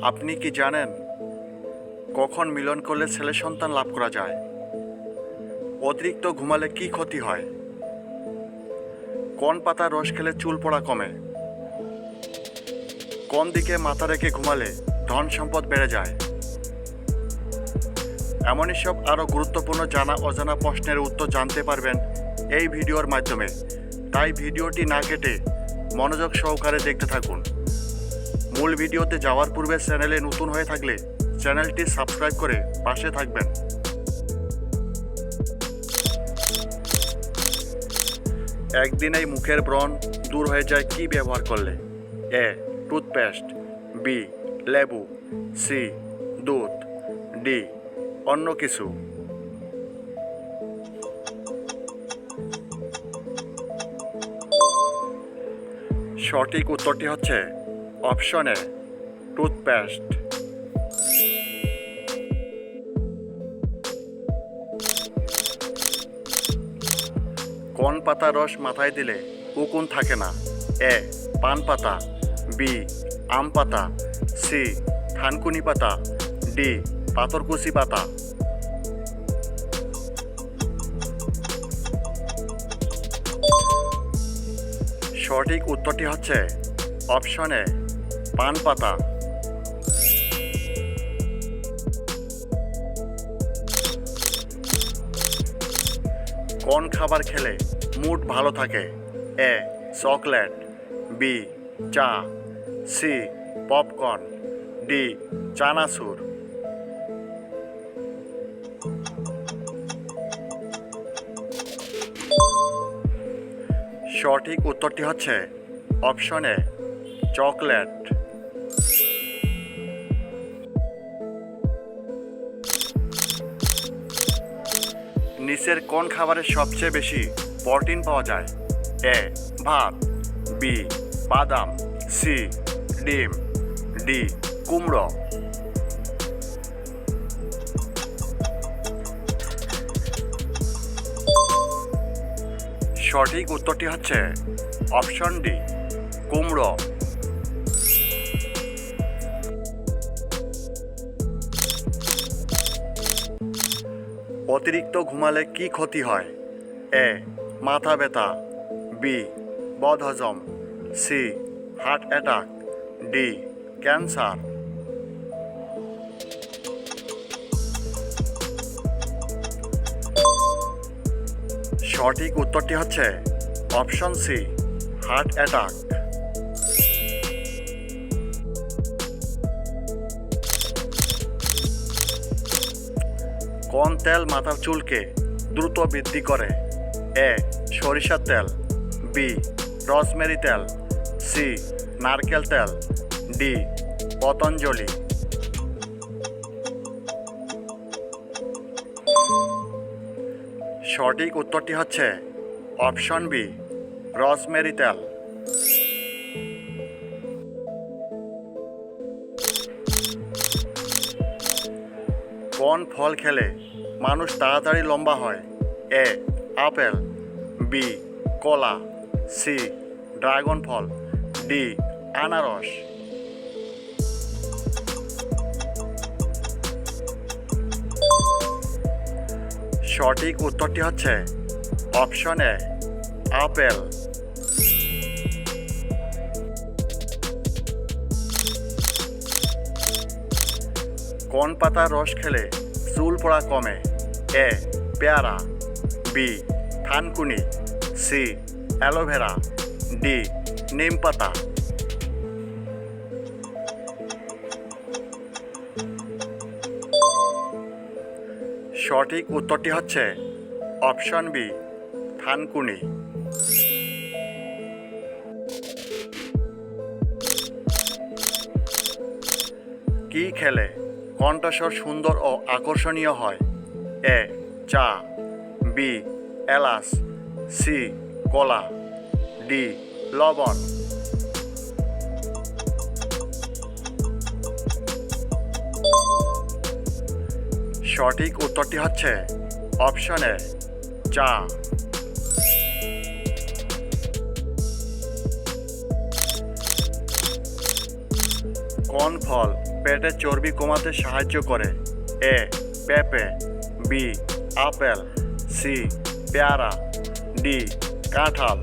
আপনি কি জানেন কখন মিলন করলে ছেলে সন্তান লাভ করা যায়? অতিরিক্ত ঘুমালে কি ক্ষতি হয়? কোন পাতার রস খেলে চুল পড়া কমে? কোন দিকে মাথা রেখে ঘুমালে ধন সম্পদ বেড়ে যায়? এমনই সব আরও গুরুত্বপূর্ণ জানা অজানা প্রশ্নের উত্তর জানতে পারবেন এই ভিডিওর মাধ্যমে। তাই ভিডিওটি না কেটে মনোযোগ সহকারে দেখতে থাকুন। মূল ভিডিওতে যাওয়ার পূর্বে চ্যানেলে নতুন হয়ে থাকলে চ্যানেলটি সাবস্ক্রাইব করে পাশে থাকবেন। একদিনেই মুখের ব্রণ দূর হয়ে যায় কি ব্যবহার করলে? এ টুথপেস্ট, বি লেবু, সি দুধ, ডি অন্য কিছু। সঠিক উত্তরটি হচ্ছে অপশন এ টুথপেস্ট। কোন পাতার রস মাথায় দিলে উকুন থাকে না? এ পান পাতা, বি আম পাতা, সি থানকুনি পাতা, ডি পাথরকুচি পাতা। সঠিক উত্তরটি হচ্ছে অপশন এ পান পাতা। কোন খাবার খেলে মুড ভালো থাকে? এ চকলেট, বি চা, সি পপকর্ন, ডি চানাচুর। সঠিক উত্তরটি হচ্ছে অপশন এ চকলেট। নিচের কোন খাবারের সবচেয়ে বেশি প্রোটিন পাওয়া যায়? এ ভাত, বি বাদাম, সি ডিম, ডি কুমড়ো। সঠিক উত্তরটি হচ্ছে অপশন ডি কুমড়ো। অতিরিক্ত ঘুমালে কি ক্ষতি হয়? এ মাথা ব্যথা, বি বদহজম, C heart attack, D cancer. সঠিক উত্তরটি হচ্ছে অপশন সি হার্ট অ্যাটাক। কোন তেল মাথার চুলকে দ্রুত বৃদ্ধি করে? এ সরিষার তেল, বি রসমেরি তেল, সি নারকেল তেল, ডি পতঞ্জলি। সঠিক উত্তরটি হচ্ছে অপশন বি রসমেরি তেল। কোন ফল খেলে মানুষ তাড়াতাড়ি লম্বা হয়? এ আপেল, বি কলা, সি ড্রাগন ফল, ডি আনারস। সঠিক উত্তরটি হচ্ছে অপশন এ আপেল। কোন পাতার রস খেলে চুল পড়া কমে? এ পেয়ারা, বি থানকুনি, সি অ্যালোভেরা, ডি নিম পাতা। সঠিক উত্তরটি হচ্ছে অপশন বি থানকুনি। কি খেলে কণ্ঠস্বর সুন্দর ও আকর্ষণীয় হয়? এ চা, বি এলাচ, সি কলা, ডি লবণ। সঠিক উত্তরটি হচ্ছে অপশন এ চা। কোন ফল পেটে চর্বি কমাতে সাহায্য করে? এ পেঁপে, বি আপেল, সি পেয়ারা, ডি কাঁঠাল।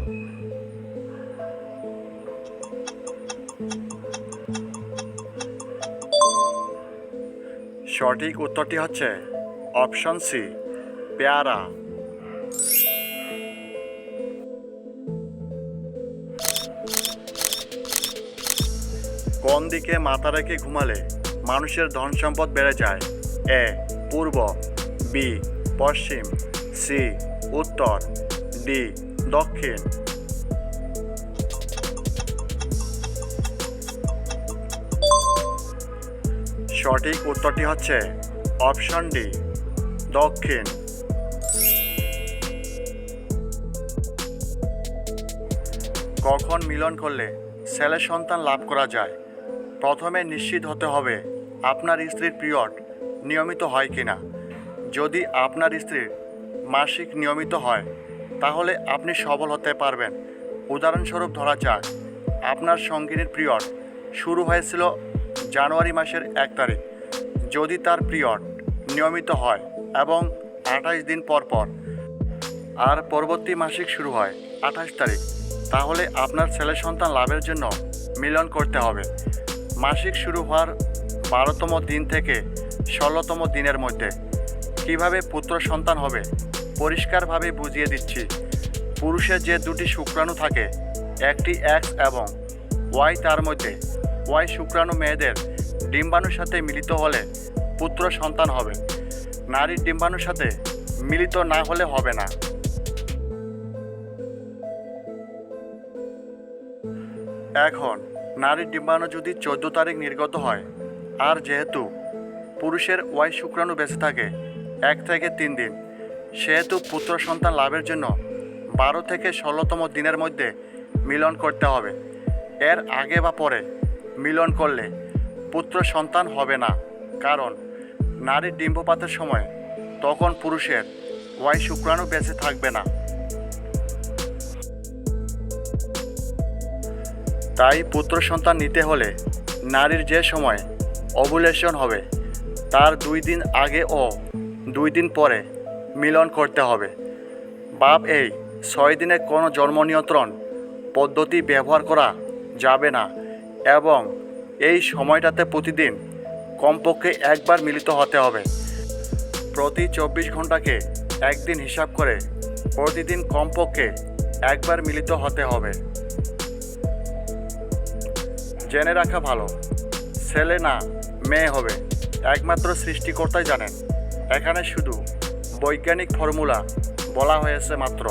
সঠিক উত্তরটি হচ্ছে অপশন সি পেয়ারা। কোন দিকে মাথা রেখে ঘুমালে মানুষের ধন সম্পদ বেড়ে যায়? এ পূর্ব, বি পশ্চিম, সি উত্তর, ডি দক্ষিণ। সঠিক উত্তরটি হচ্ছে অপশন ডি দক্ষিণ। কখন মিলন করলে ছেলে সন্তান লাভ করা যায়? প্রথমে নিশ্চিত হতে হবে আপনার স্ত্রীর পিরিয়ড নিয়মিত হয় কিনা। যদি আপনার স্ত্রীর মাসিক নিয়মিত হয় তাহলে আপনি সবল হতে পারবেন। উদাহরণস্বরূপ ধরা যাক আপনার সঙ্গিনীর পিরিয়ড শুরু হয়েছিল জানুয়ারি মাসের 1 তারিখ। যদি তার পিরিয়ড নিয়মিত হয় এবং 28 দিন পর পর আর পরবর্তী মাসিক শুরু হয় 28 তারিখ, তাহলে আপনার ছেলে সন্তান লাভের জন্য মিলন করতে হবে মাসিক শুরু হওয়ার 12তম দিন থেকে 16তম দিনের মধ্যে। কিভাবে পুত্র সন্তান হবে পরিষ্কারভাবে বুঝিয়ে দিচ্ছি। পুরুষের যে দুটি শুক্রাণু থাকে, একটি এক্স এবং ওয়াই, তার মধ্যে ওয়াই শুক্রাণু মেয়েদের ডিম্বাণুর সাথে মিলিত হলে পুত্র সন্তান হবে। নারীর ডিম্বাণুর সাথে মিলিত না হলে হবে না। এখন নারীর ডিম্বাণু যদি 14 তারিখ নির্গত হয় আর যেহেতু পুরুষের ওয়াই শুক্রাণু বেঁচে থাকে 1 থেকে 3 দিন, সেহেতু পুত্র সন্তান লাভের জন্য 12 থেকে 16তম দিনের মধ্যে মিলন করতে হবে। এর আগে বা পরে মিলন করলে পুত্র সন্তান হবে না, কারণ নারীর ডিম্বপাতের সময় তখন পুরুষের ওয়াই শুক্রাণু বেঁচে থাকবে না। তাই পুত্র সন্তান নিতে হলে নারীর যে সময় ওভুলেশন হবে তার 2 দিন আগে ও 2 দিন পরে মিলন করতে হবে। এই 6 দিনে কোনো জন্ম নিয়ন্ত্রণ পদ্ধতি ব্যবহার করা যাবে না এবং এই সময়টাতে প্রতিদিন কমপক্ষে একবার মিলিত হতে হবে। প্রতি 24 ঘন্টাকে একদিন হিসাব করে প্রতিদিন কমপক্ষে একবার মিলিত হতে হবে। জেনে রাখা ভালো, ছেলে না মেয়ে হবে একমাত্র সৃষ্টিকর্তাই জানেন। এখানে শুধু বৈজ্ঞানিক ফর্মুলা বলা হয়েছে মাত্র।